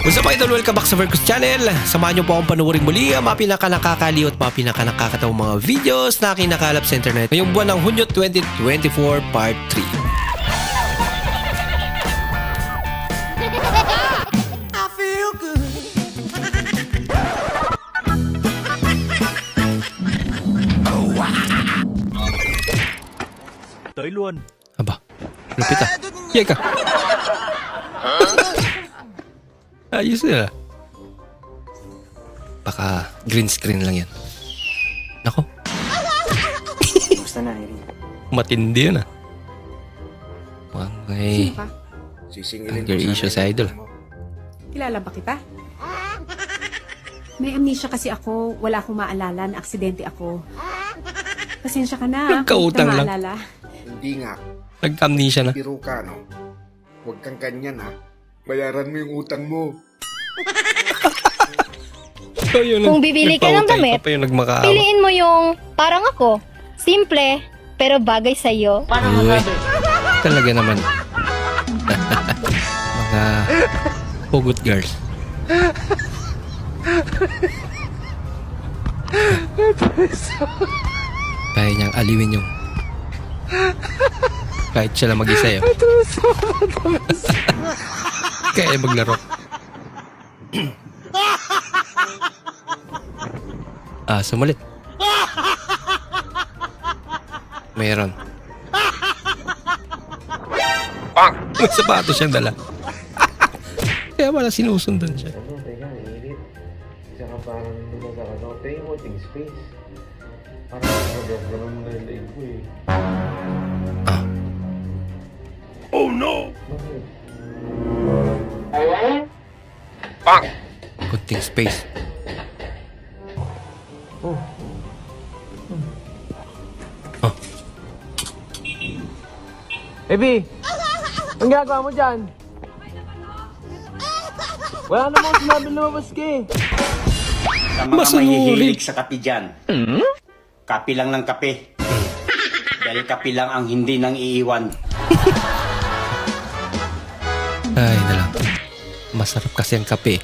What's up idol? Welcome back sa Vercus Channel. Samahan niyo po akong panuorin muli ang mga pinaka-nakakaliw at mga pinaka-nakakatawang mga videos na kinakalap sa internet ngayong buwan ng Hunyo 2024 Part 3. I feel good. Oh, wow. Tailuan. Aba, lupit ah. Yay ka. Ayos nila. Baka green screen lang yan. Nako. Gusto na, Irene. Matindi yun ah. Mukhang may Sisingilin anger issue sa idol. Kilala ba kita? May amnesia kasi ako. Wala akong maalala. Na-aksidente ako. Pasensya ka na. Nagkautang lang. Maalala. Hindi nga. Nag-amnesia na. Biro ka, no? Huwag kang ganyan, ha? Bayaran mo yung utang mo. So, yun, Kung bibili ka ng damit, piliin mo yung parang ako. Simple, pero bagay sa'yo. Uy, talaga naman. Mga hugot girls. Kaya niyang aliwin yung kahit siya lang mag-isa yun. Kaya maglaro. Sumulit. Mayroon. May sapatos siyang dala. Kaya wala sinusundan siya. Teka, init. Isa ka parang nila sa ano. Tayo mo, ting space. Parang nagagawa mo na yung leg ko eh. Oh no! Bakit? Kunting space. Ebi! Ang ginagawa mo dyan? Wala namang sinabi lumabas ka eh. Sa mga mahihilig sa kape dyan, kape lang ng kape. Dahil kape lang ang hindi nang iiwan. Ay, na lang. Masarap kasi ang kape.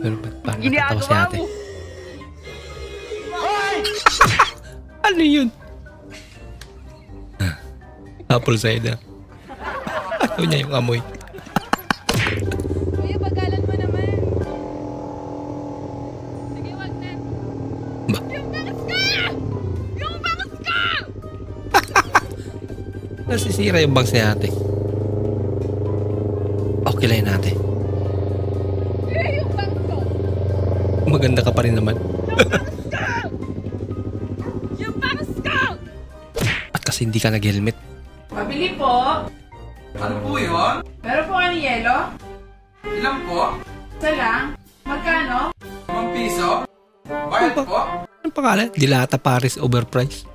Pero ba't parang natatawa si ate? Ano yun? Apple cider. Ayaw niya yung amoy. Kuya, bagalan mo naman. Sige, wag na. Ba? Yung bangas ka! Yung bangas ka! Nasisira yung bangs ni ate. Okay lang yun ate. Yung bangas ko! Maganda ka pa rin naman. Yung bangas ka! At kasi hindi ka nag-helmet. Pabili po. Ano po yun? Meron po kayo yelo? Ilan po? Isa lang. Magkano? 5 piso? Bayad po? Anong pangalan? Dilata Paris Overpriced.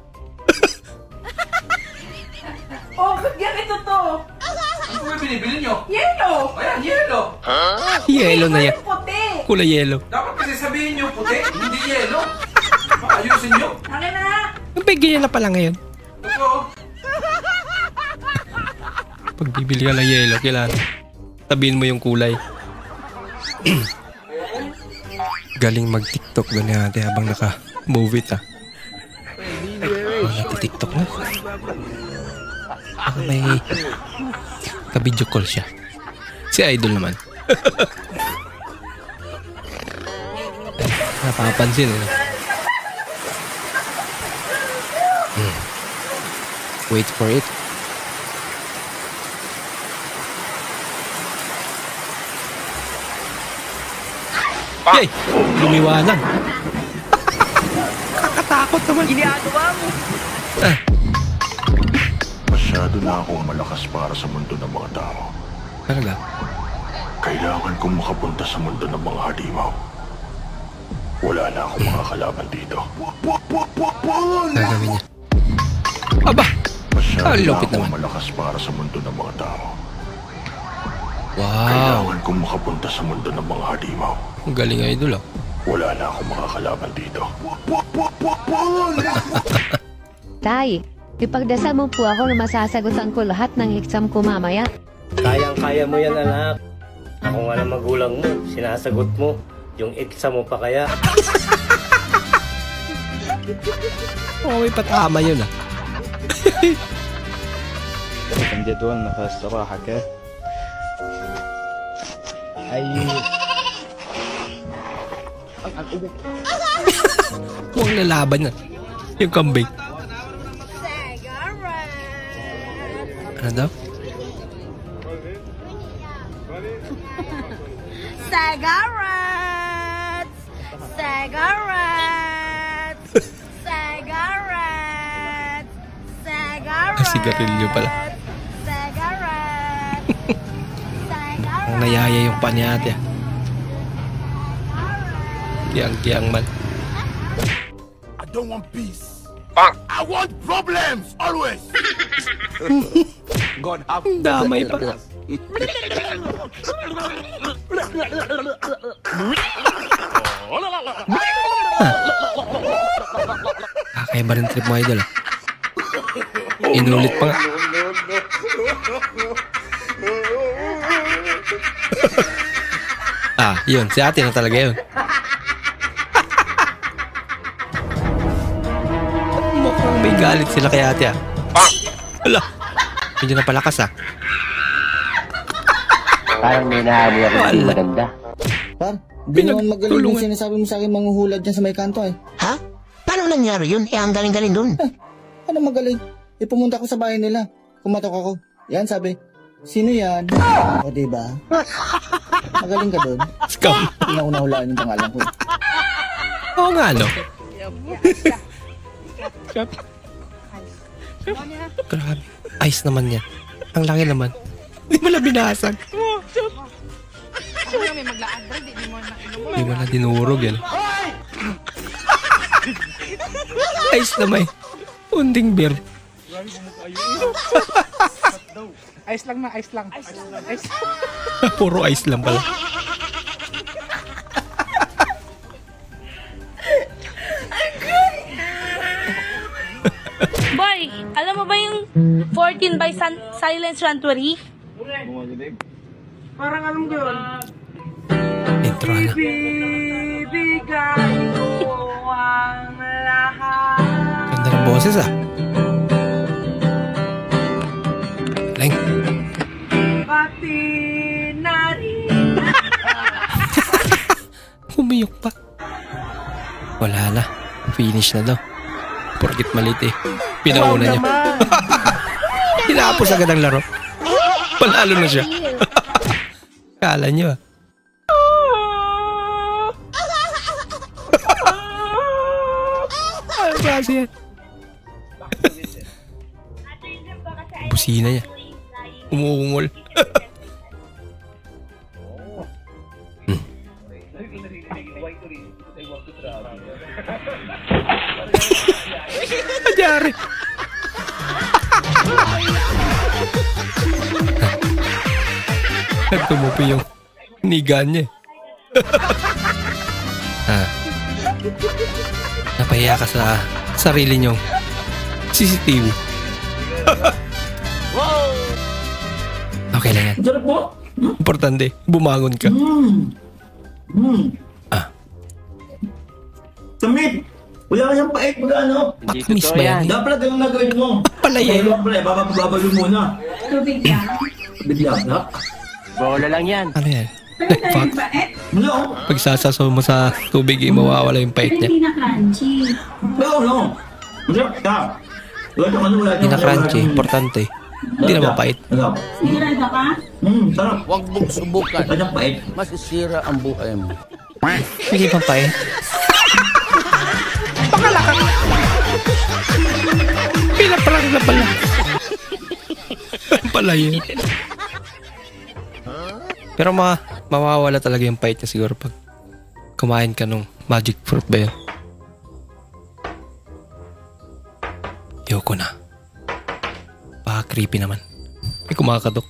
Oh, ba't ganito to? Ano po yung binibili nyo? Yelo! Ayan, yelo! Yelo na yan. Yung puti! Kulay yelo. Dapat kasi sabihin nyo puti, hindi yelo. Ayusin nyo. Akin na! Ang ganyan na pala ngayon. Totoo. Pag bibili ka ng yelo, kailangan sabihin mo yung kulay. Galing mag-tiktok ba ni ate habang naka-move it ah. Nati-tiktok na. Baka may ka-video call siya. Si idol naman. Napapansin eh. Wait for it. Yay! Lumiwanag. Kakatakot naman. Ginagawa mo. Masyado na akong malakas para sa mundo ng mga tao. Talaga? Kailangan kong makapunta sa mundo ng mga halimaw. Wala na akong mga kalaban dito. Gagawin niya. Aba! Masyado na lupit akong naman. malakas para sa mundo ng mga tao. Wow! Kailangan kong makapunta sa mundo ng mga halimaw. Ang galing idol ah. Wala na akong mga kalaban dito. tay. Ipagdasal mo po ako na masasagutan ko lahat ng exam ko mamaya. Kayang-kaya mo yan, anak. Ako nga ng magulang mo, sinasagot mo. Yung exam mo pa kaya. Oh, may patama yun ah. كان جدولنا فالصراحة كيف Huwag lalaban na. Yung kambing. Ano daw? Cigarettes! Cigarettes! Cigarettes! Cigarettes! Sigarilyo pala. Ang nayaya yung pa ni ate. Kiyang-kiyang man. I don't want peace. I want problems always. God have damay pa. Kakaiba rin trip mo, idol. Inulit pa nga. Yun. Si ate na talaga yun. Mukhang may galit sila kay ate Hala. Medyo napalakas Parang may nahabi ako hindi maganda. Par, di naman magaling yung sinasabi mo sa akin manghuhulad dyan sa may kanto Ha? Paano nangyari yun? Ang galing-galing dun. Ano magaling? Pumunta ko sa bahay nila. Kumatok ako. Yan sabi, sino yan? O diba? Magaling ka dun. Scam. Nahulaan yung pangalan ko. Oo nga, no? Grabe. Ice naman yan. Ang laki naman. Hindi mo na binasag. Hindi mo na dinurog yan. Ice naman. Unding beer. Ice lang na, ice lang. Ice. Puro ice lang pala. Boy, alam mo ba yung 14 by Silence Sanctuary? Parang alam ko yun. Intro na. Bibigay ko ang lahat. Ganda ng boses Leng. Pati na rin. Humiyok pa. Wala na. Finish na daw. Porkit malit Pinauna niya. Tinapos agad ang laro. Panalo na siya. Kala niyo Ano klase yan? Busina niya. Umuungol. Nangyari. Tumupi yung niga niya. Napahiya ka sa sarili niyong CCTV. Okay lang yan. Importante, bumangon ka. Samit! Wala kayang pait pag ano? Pakmis ba yan? Dapat ganun na gawin mo. Palay eh. Babalo muna. Tubig lang. Bigla na. Bola lang yan. Ano yan? Fuck. Pag sasasaw mo sa tubig, mawawala yung pait niya. Hindi na crunchy. No. Hindi na crunchy. Importante. Hindi na mapait. Sigurado ka? Sarap. Huwag mong subukan. Kanyang pait. Masisira ang buhay mo. May ibang pait. Pakalaka. Pinapalag na pala. Pala yun. Pero mawawala talaga yung pait niya siguro pag kumain ka nung magic fruit ba yun? Ayoko na. Baka creepy naman. May kumakatok.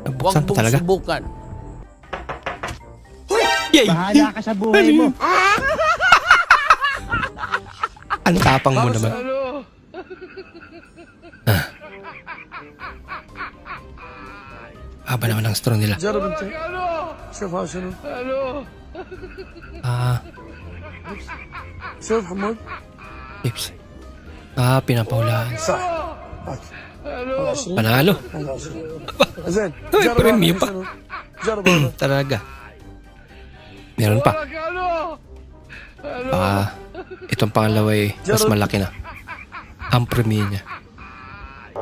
Nabuksan pa talaga. Subukan. Yay! Bahala ka sa buhay mo. Ang tapang mo naman. Haba naman ang straw nila. Tips. Pinapahulaan. Panalo. Ay, premium pa. Talaga. Meron pa. Itong pangalawa ay mas malaki na. Ang premium niya.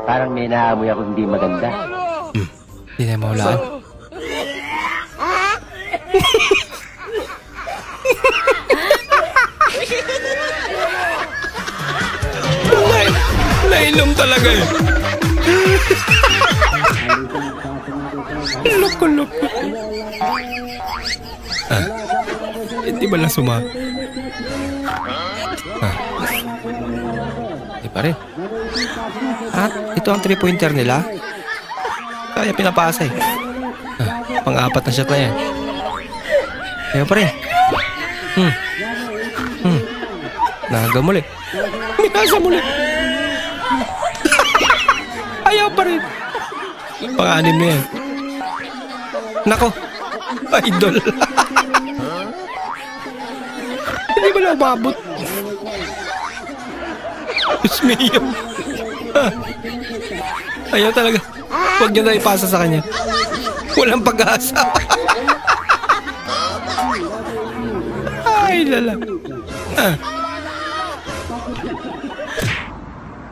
Parang may naamoy ako hindi maganda. Hindi na mahulaan. Nainom talaga eh. Loko-loko. Hindi ba lang suma? Hindi pa rin. At ito ang 3-pointer nila. Kaya pinapasa eh. Pang-apat na shot na yan. Ayaw pa rin. Nagaw muli. Minasa muli. Ayaw pa rin. Pang-anim na yan. Nako. Idol. Hindi ba na umabot? Usmiyo. Ayaw talaga. Huwag nyo na ipasa sa kanya. Walang pag-asa. Ay, lalang.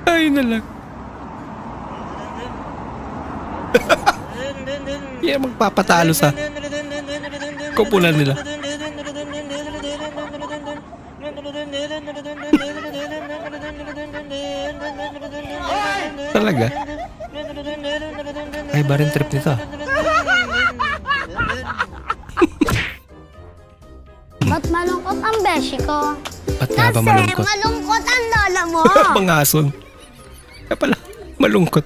Ay, nalang. Yan magpapatalo sa kupunan nila. Talaga? Ay, ba rin trip nito? Ba't malungkot ang beshi ko? Ba't nga ba malungkot? Kasi malungkot ang lola mo. Pangason. Kaya pala, malungkot.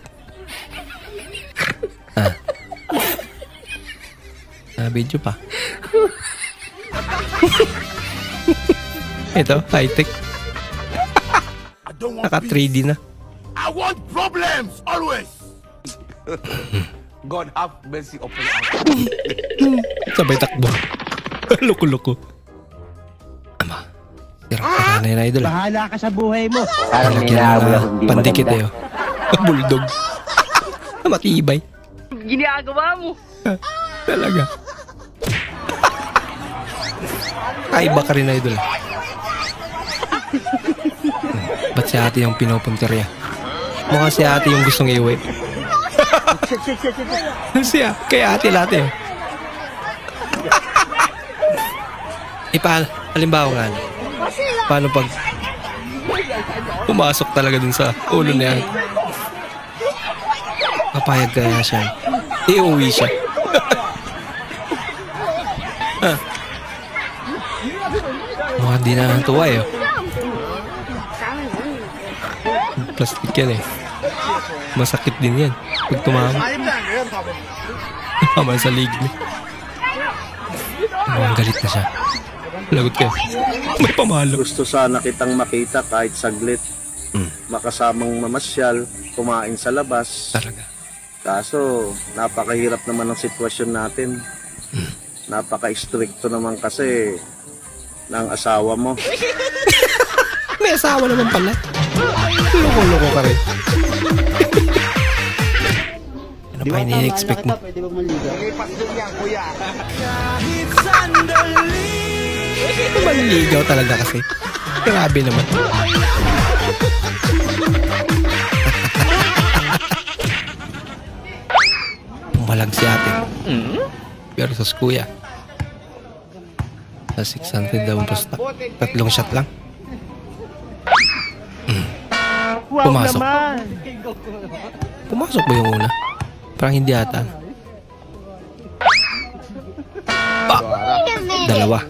Video pa. Ito, high-tech. Naka 3D na. I want problems always. God have mercy upon us. Sabay takbo. Loko-loko. Ama. Sira ka na idol. Bahala ka sa buhay mo. Parang pandikit eh. Bulldog. Matibay. Ginagawa mo. Talaga. Ay, baka rin idol. Ba't si ate yung pinupunterya? Mukha si ate yung gustong iuwi. Siya, kaya ate lahat eh. Halimbawa nga, paano pag pumasok talaga dun sa ulo niya? Papayag kaya siya. Iuwi siya. Mukhang di na natuwa eh. Plastic yan eh. Masakit din yan pag tumama. Tama sa lig niya. Mukhang galit na siya. Lagot kayo. May pamalo. Gusto sana kitang makita kahit saglit. Makasamang mamasyal, kumain sa labas. Talaga. Kaso, napakahirap naman ang sitwasyon natin. Napaka-stricto naman kasi ng asawa mo. May asawa naman pala. Loko-loko ka rin. Ano pa ini-expect mo? Manligaw talaga kasi. Grabe naman. Pumalag si ate. Pero sa kuya. Sa 600 daw ang pusta. 3 shot lang. Pumasok. Pumasok ba yung una? Parang hindi ata. Dalawa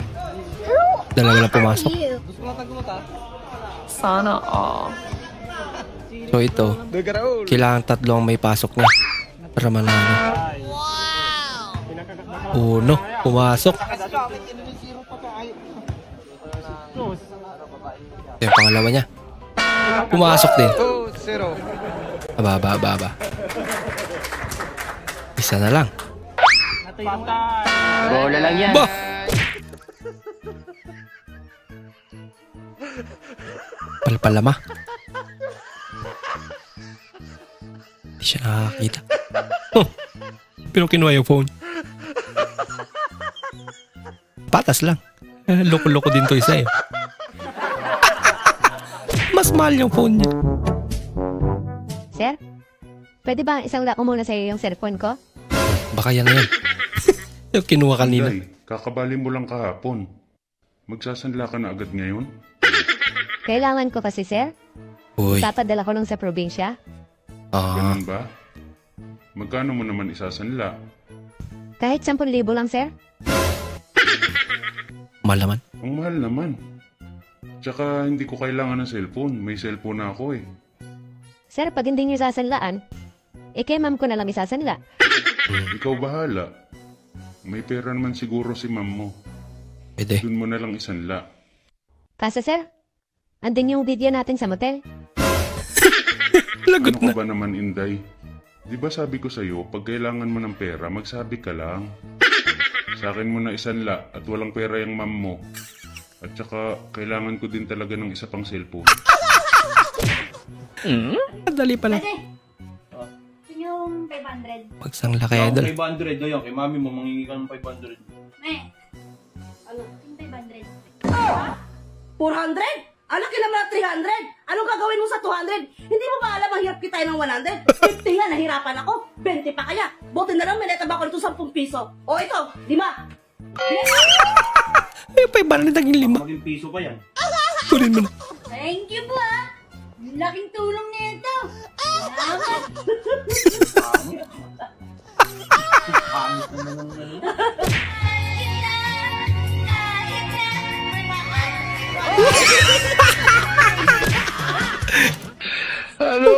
na pumasok. Sana all. So ito, kailangan 3 ang may pasok na para manalo. Uno, pumasok. Ito yung pangalawa niya. Pumasok din. 2-0. Aba. Isa na lang. Bola lang yan. Bah! Palpalama. Hindi siya nakakita. Oh, pero kinuha yung phone. Patas lang. Loko-loko din to isa eh. Mas mahal yung phone niya. Sir? Pwede ba isang ko muna sa'yo yung cellphone ko? Baka yan na yan. Yung kinuha kanina. Day, kakabali mo lang kahapon. Magsasanla ka na agad ngayon? Kailangan ko kasi, sir. Uy. Papadala ko nung sa probinsya. Ganun ba? Magkano mo naman isasanla? Kahit 10,000 lang, sir. Mahal naman. Ang mahal naman. Tsaka hindi ko kailangan ng cellphone. May cellphone na ako eh. Sir, pag hindi niyo sasanlaan, kay ma'am ko na lang isasanla. Ikaw bahala. May pera naman siguro si ma'am mo. Pwede. Doon mo na lang isanla. Kasi, sir, andin yung video natin sa motel. Lagot ano ka ba naman, Inday? Di ba sabi ko sa'yo, pag kailangan mo ng pera, magsabi ka lang. Sa akin mo na isanla at walang pera yung ma'am mo. At saka, kailangan ko din talaga ng isa pang cellphone. Dali pala. Yung 500. Pagsangla kaya idol. 500 na yan. Kay mami mo, mangingi ka ng 500. Ano? Yung 500. 400? Alaki naman na 300. Anong gagawin mo sa 200? Hindi mo ba alam ang hirap kita ng 100? 50 nga, nahirapan ako. 20 pa kaya. Buti na lang, may natabak ko nito 10 piso. O ito, 5. Ay, 500 naging 5. Maging piso pa yan. Kunin mo na. Thank you po ah. Laking tulong nito. Salamat.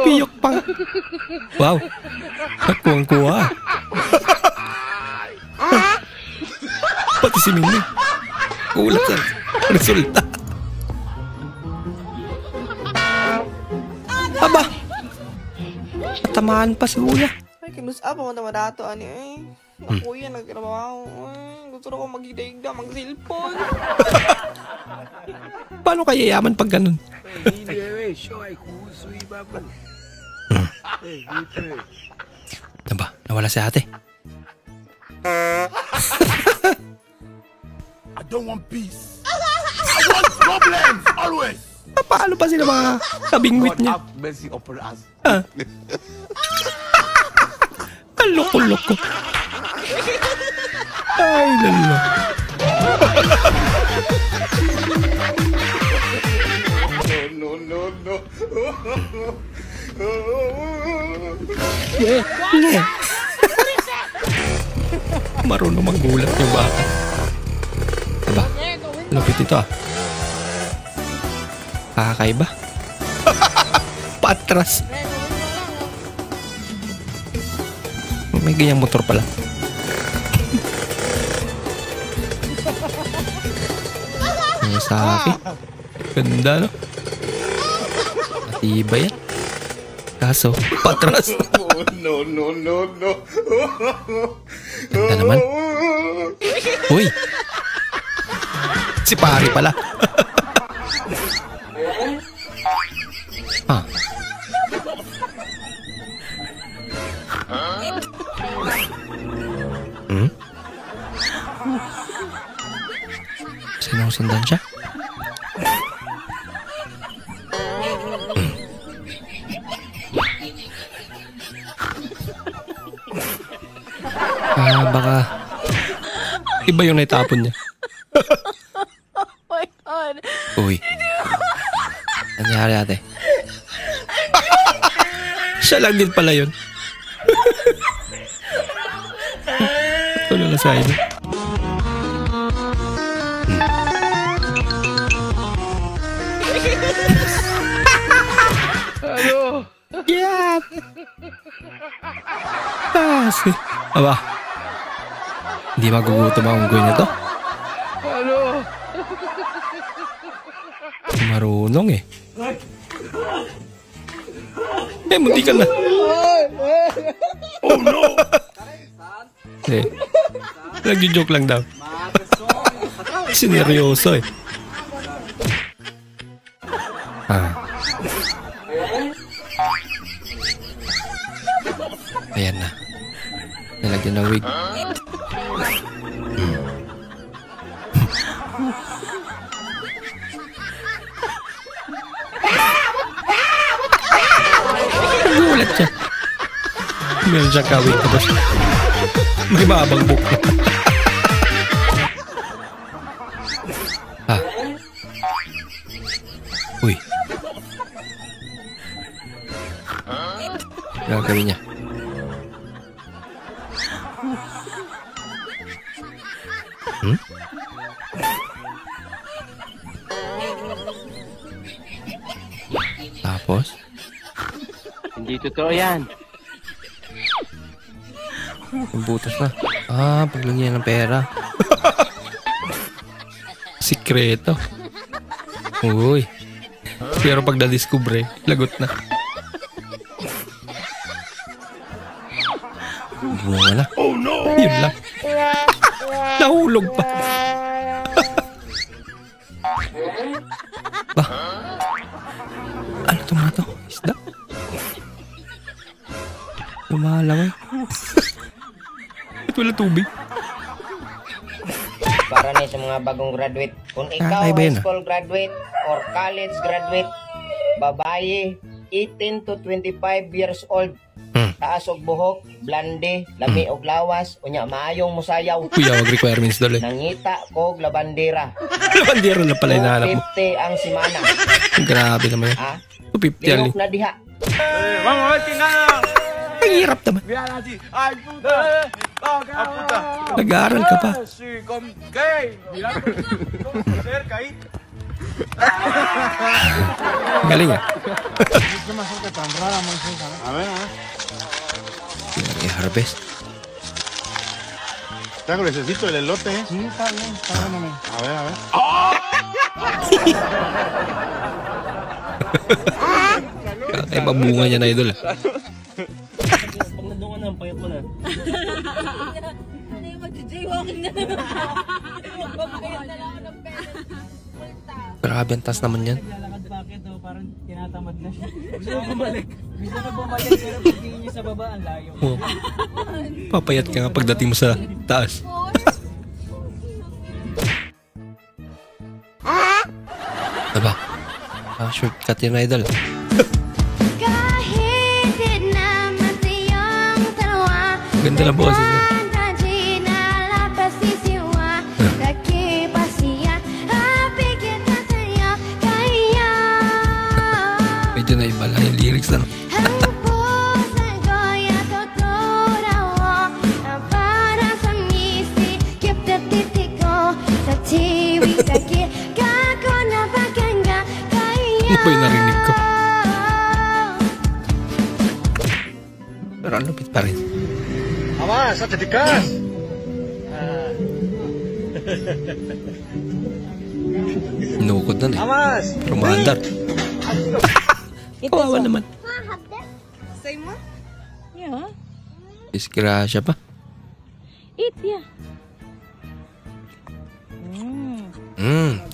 Piyok pa. Wow. Kuwang-kuwa. Pati si Mimi. Ulat sa resulta. Aba. Tamaan pa si Uya. Ay, kinusa pa mo naman dato, ani eh. Ako yan, nagtrabaho. Gusto ko maghidaigda, mag-cellphone. Paano kaya yaman pag ganun? Diba? Nawala si ate. I don't want peace. I want problems, always. Paano pa sila mga kabingwit niya? Ang loko-loko. Ay, lalo. No. Marunong manggulat yung baka. Diba? Lupit ito ah. Kakaiba. Patras. May ganyang motor pala. Ang saki. Ganda no? Matibay yan. Kaso, patras. No. Ganda naman. Uy! Si pari pala. Ah. Hmm? Sinusundan siya? Baka iba yung naitapon niya. Oh my God. Uy. Nangyari ate? Siya lang din pala yun. Ito na sa ino. Ano? Get! Kasi. Aba. Hindi magugutom ang unggoy na to. Ano? Marunong eh. Munti ka na. Oh no! Nagjo-joke lang daw. Sineryoso eh. Ayan na. Nalagyan ng wig. Nagulat siya. Meron siyang kawig tapos may mabagbok na. Uy. Gagawin niya. Tapos? Hindi totoo yan. Butas na. Paglagyan ng pera. Sikreto. Uy. Pero pag na-discover, lagot na. Bunga na. Oh no! Yun lang. Nahulog pa. Ano ito mga ito? Isda? Lumalamay. Ito wala tubig. Para na sa mga bagong graduate. Kung ikaw high school graduate or college graduate, babae, 18 to 25 years old, taas og buhok, blonde, lami og lawas, unya maayong musayaw. Kuya, wag requirements dali. Nangita kog labandera. Labandera na pala hinahanap mo. 50 ang simana. Grabe naman yan. 250 ali. Lihok na diha. Ang hirap naman. Nag-aaral ka pa. Galing ah. I-harvest. Tengo, necesito el elote, ¿eh? Sí, está bien, perdóname. A ver, a ver. Ay, mabunga niya na idol ah. Pag nandun ka na, ang payat mo na. Hindi, mag-jaywalking na naman. Magpapayat na lang ako ng pera. Grabe, ang taas naman yan. Naglalakad bakit o parang tinatamad na siya. Gusto na bumalik. Gusto na bumalik pero pagtingin niya sa baba, ang layo. Oh. Papayat ka nga pagdating mo sa taas. Diba? Shortcut yun idol. Ganda lang po kasi siya. Medyo na iba lang yung lyrics na. Ano ba yung narinig ko? Pero ang lupit pa rin. Awas, sa titikas! Inukod na na eh. Awas! Rumandar. Kawawa naman. Say mo? Yeah. Disgrasya pa. Eat, yeah.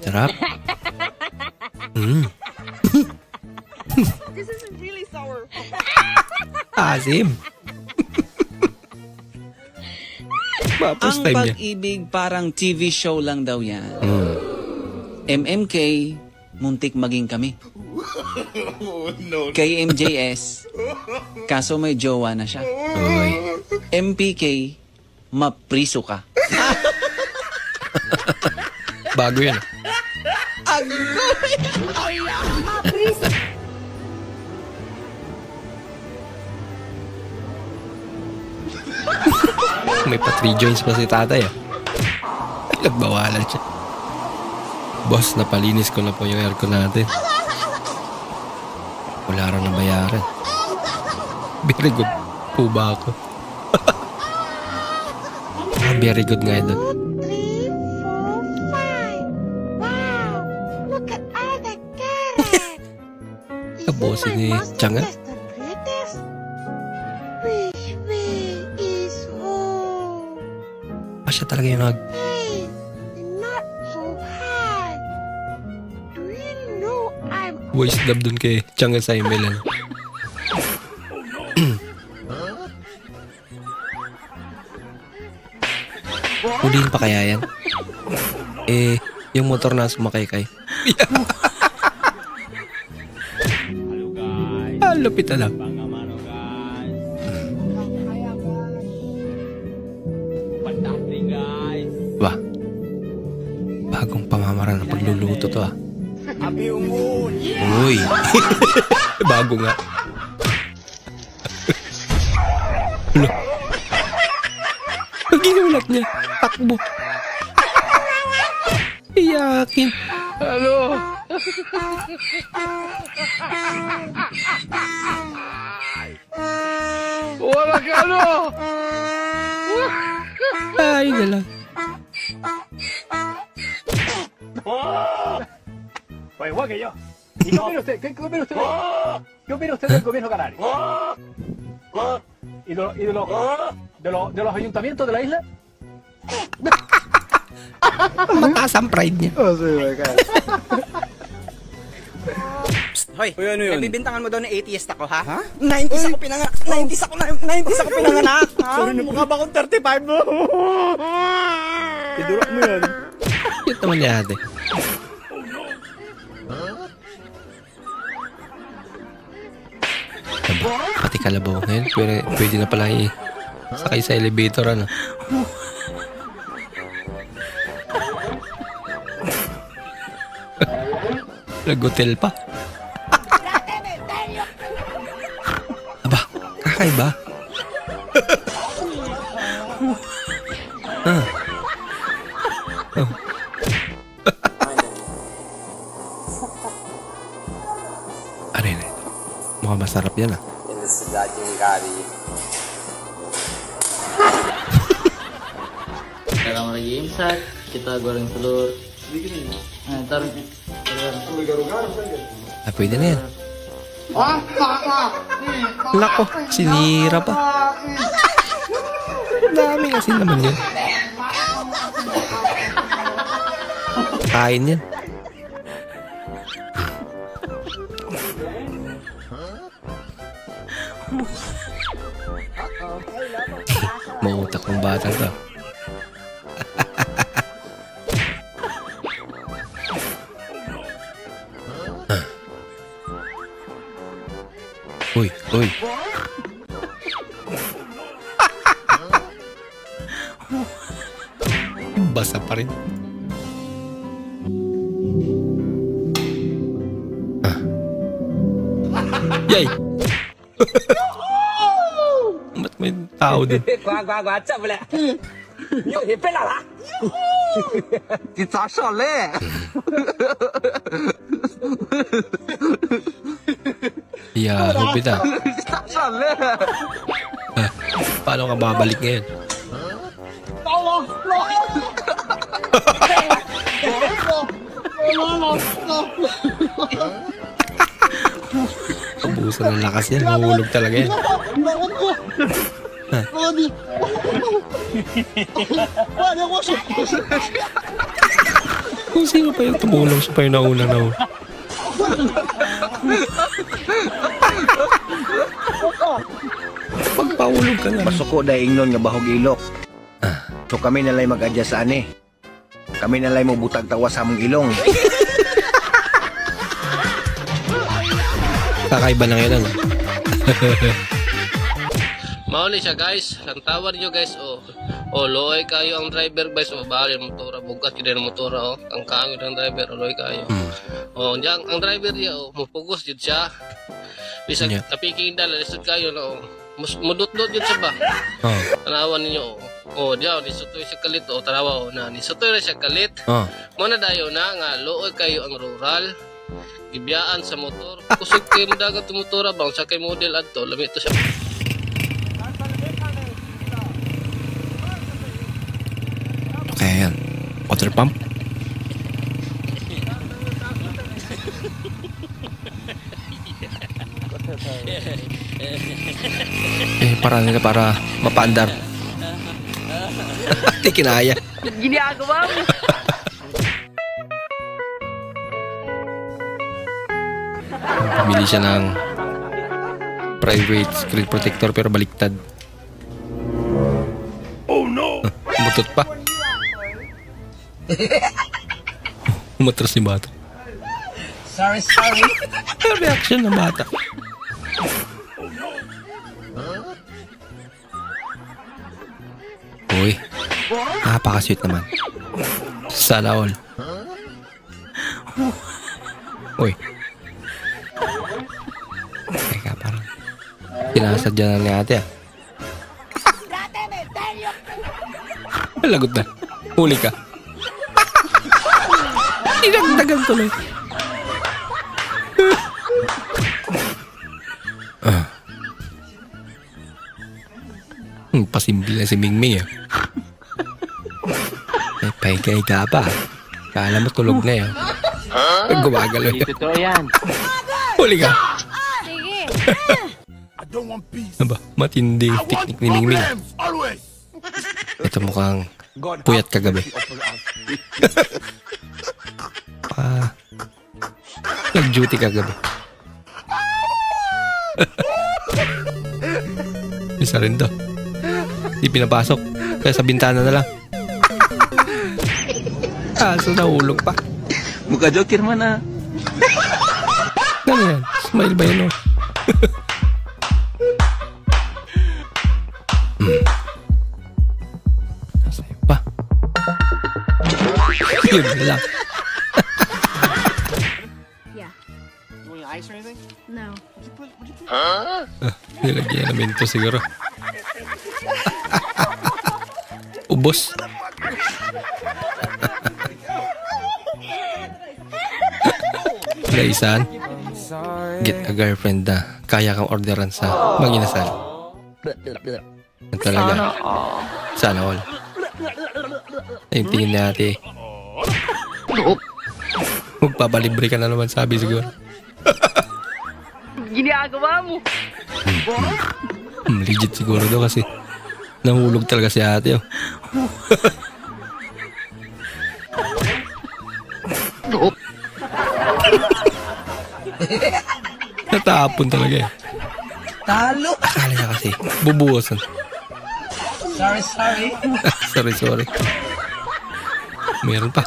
Sarap. This is really sour. Asim. Ang Pag-ibig parang TV show lang daw yan. MMK, muntik maging kami. Kay MJS, kaso may jowa na siya. MPK, mapriso ka. Bago yan. May pa 3 joints pa si tatay ah. Nagbawalan siya. Boss, napalinis ko na po yung aircon natin. Wala raw na bayaran. Very good po ba ako? Very good nga ito. Kabosin ni Changa. Siya talaga yung voice dub dun kay Changa sa email. Huliin pa kaya yan? Yung motor na sumakay kay. Lupit alam. Ba? Bagong pamamaraan ng pagluluto to ah. Uy! Bago nga. Hala. Ang ginulat niya. Takbo. Iyakin. Ano? Wala ka ano? Ay, na lang. Pues igual que yo. ¿Y qué opina usted? ¿Qué opina usted? ¿Qué opina usted del gobierno canario? ¿Y de los ayuntamientos de la isla? Mataas ang pride niya. Hoy, nabibintangan mo daw na atheist ako, ha? 90s ako pinanganak. 90s ako pinanganak. Sorry na, mukha ba akong 35 mo? Idurok mo yan. Cute naman niya ate. Pati kalabaw ngayon. Pwede na pala sakay sa elevator, ano? Nag-hotel pa. Aba, kakaiba. Oh. Ano yun? Mukhang masarap yan ah. Ini si daging kari. Sekarang lagi imsak, kita goreng telur. Nah, ntar pwede na yan. Lako, sinira pa. Dami kasi naman yun. Kain yan. Mautak ng bata to. Uy, uy. Basa pa rin. Yay! Ba't may tao din? Yeah, hupit ah. Paano ka babalik ngayon? Abusan ng lakas yan. Mahulog talaga yan. Kung sino pa yung tumulong siya pa yung nauna. Pagpahulog ka na. Pasuko na ingnon nga bahog ilok. So kami nalay mag-adjust sa ani. Kami nalay mo butag tawa sa among ilong. Kakaiba na ngayon ano? Mauni siya guys, ang tawar nyo guys loy kayo ang driver guys bali ang motora, bugat yun ang motora ang kangin ng driver, loy kayo diyan, ang driver niya mupugos yun siya bisag tapiking dala, lisod kayo na mudot-dot yun siya ba tanawan ninyo diyan, nisutoy siya kalit tanawa na nisutoy na siya kalit muna dayo na nga loy kayo ang rural ibiyaan sa motor kusog kayo madagat ang motora bang sa kay model adto lamit to siya. Kaya yan. Water pump. Parang nila para mapaandar. Di kinaya. Ginagawa mo. Bumili siya ng private screen protector pero baliktad. Oh no! Umutot pa. Umatras ni bata. Sorry. Reaction ng bata. Uy, napaka-sweet naman. Sana all. Uy. Teka, parang sinasadya na ni ate ah. Lagot na. Huli ka. Dinagdagan tuloy. Pasimple na si Mingming ah. Paigay ka pa. Kala mo tulog na yan. Gumagalaw yan. Totoo yan. Huli ka. Sige. Aba, matinding teknik ni Mingming. Ito mukhang puyat kagabi. Nag-duty kagabi. Isa rin to. Di pinapasok. Kaya sa bintana na lang. So nahulog pa. Mukha joker man ah. Ano yan? Smile ba yun o? Nasa'yo pa. Yun lang. Yeah. You want any ice or anything? No. Nilagyan namin ito siguro. Ubos. Laisan, get a girlfriend na kaya kang orderan sa Mag-inasal. Yan talaga. Sana all. Yung tingin natin. Magpapalibre ka na naman sabi siguro. Ginagawa mo. Legit siguro daw kasi nahulog talaga si ate. Natapon talaga eh. Talo. Akala niya kasi bubuwasan. Sorry. Meron pa.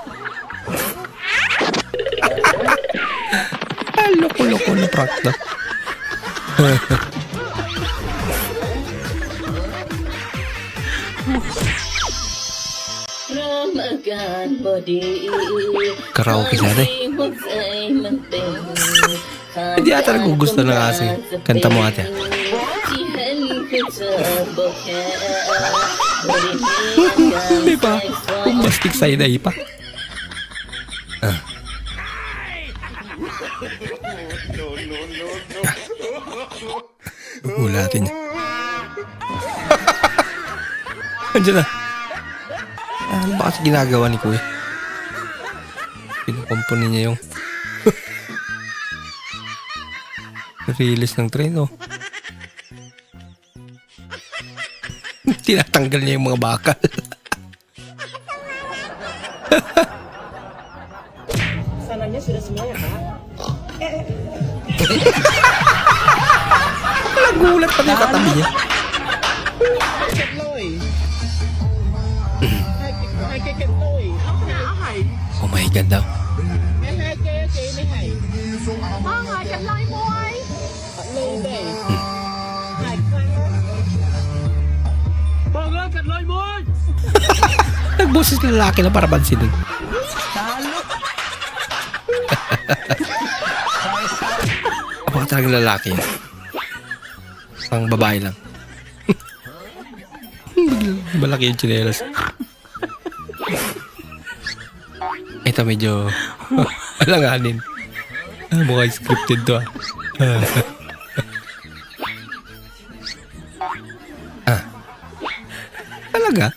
Loko-loko na prank na. Karaoke sana eh. Hindi ata nagugusto na kasi. Kanta mo ate. Hindi pa. Pumastik sa iday pa. Hulatin niya. Andiyan na. Ano ba kasi ginagawa ni Kuya? Pinukomponin niya yung release ng train, oh. Tinatanggal niya yung mga bakal. Sananya sudah semuanya, Kak. Nagulat pa yung katabi niya. Oh my God daw. Nagboses ng lalaki na para pansinin. Baka talagang lalaki yan. Pang babae lang. Malaki yung tsinelas. Ito medyo alanganin. Mukhang scripted to ah. Talaga?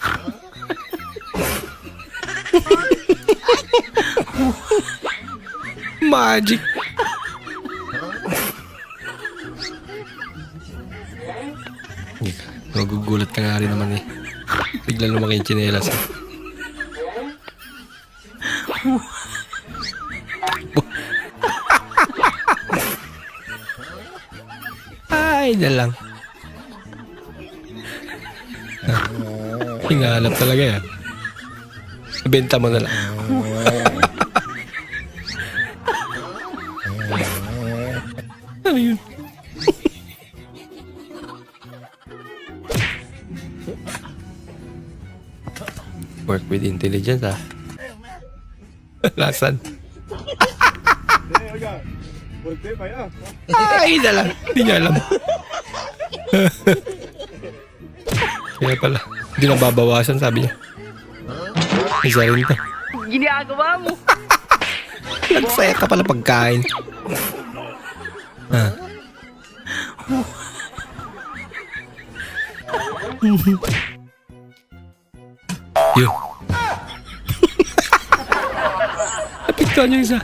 Magic. Magugulat ka nga rin naman eh. Bigla lumaki yung tsinelas eh. Ay, na lang. Hingalap talaga yan. Benta mo na lang. Ano yun? Work with intelligence, ah. Lasan. Ay, na lang. Hindi niya alam. Kaya pala, hindi na babawasan, sabi niya. Isa rin to. Ginagawa mo. Nagsaya ka pala pagkain. Yun. Napiktuan yung isa.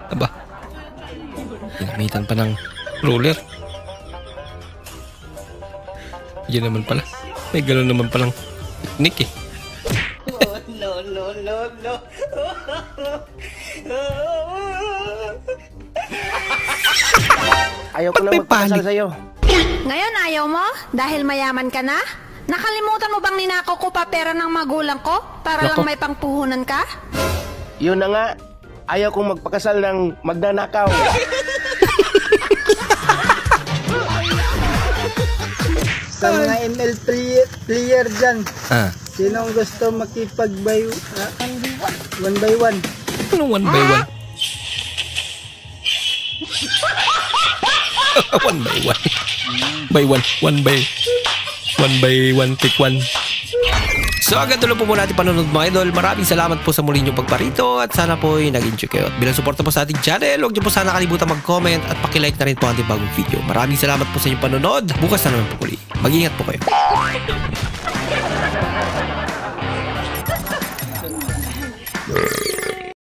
Aba. Ginamitan pa ng roller. Yun naman pala. May gano'n naman palang technique eh. No. Ayaw ko na magpakasal sa'yo. Ngayon ayaw mo? Dahil mayaman ka na? Nakalimutan mo bang ninakaw ko pa pera ng magulang ko? Para lang may pangpuhunan ka? Yun na nga. Ayaw kong magpakasal ng magnanakaw. Sa mga ML player dyan, sinong gusto makipag-buy 1 by 1? Anong 1 by 1? 1 by 1. By 1 by 1 take 1. So agad tuloy po muna ating panonood mga idol. Maraming salamat po sa muli niyong pagparito at sana po ay nag-enjoy kayo. At bilang suporta po sa ating channel, huwag niyo po sana kalimutan mag-comment at pakilike na rin po ang ating bagong video. Maraming salamat po sa inyong panonood. Bukas na naman po muli. Mag-ingat po kayo.